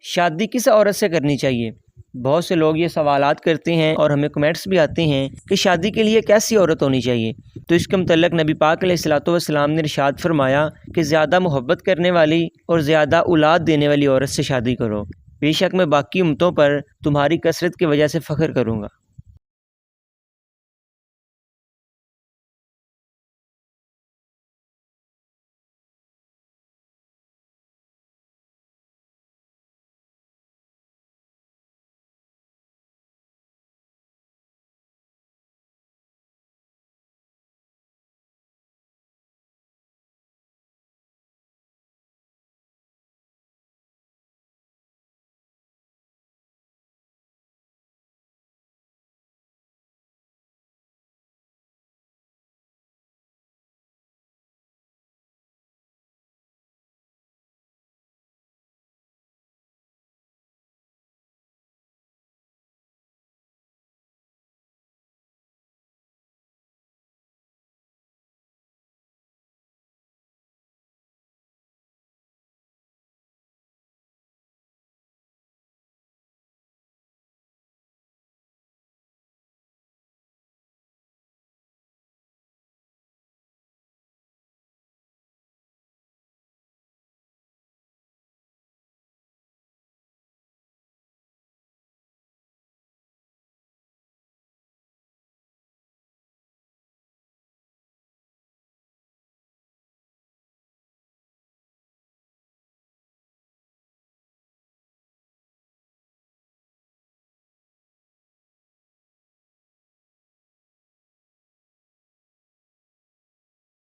शादी किस औरत से करनी चाहिए? बहुत से लोग ये सवालात करते हैं और हमें कमेंट्स भी आते हैं कि शादी के लिए कैसी औरत होनी चाहिए। तो इसके मुतल्लिक़ नबी पाक अलैहिस्सलातु वस्सलाम ने इरशाद फरमाया कि ज़्यादा मोहब्बत करने वाली और ज़्यादा औलाद देने वाली औरत से शादी करो। बेशक मैं बाकी उम्मतों पर तुम्हारी कसरत की वजह से फ़ख्र करूँगा।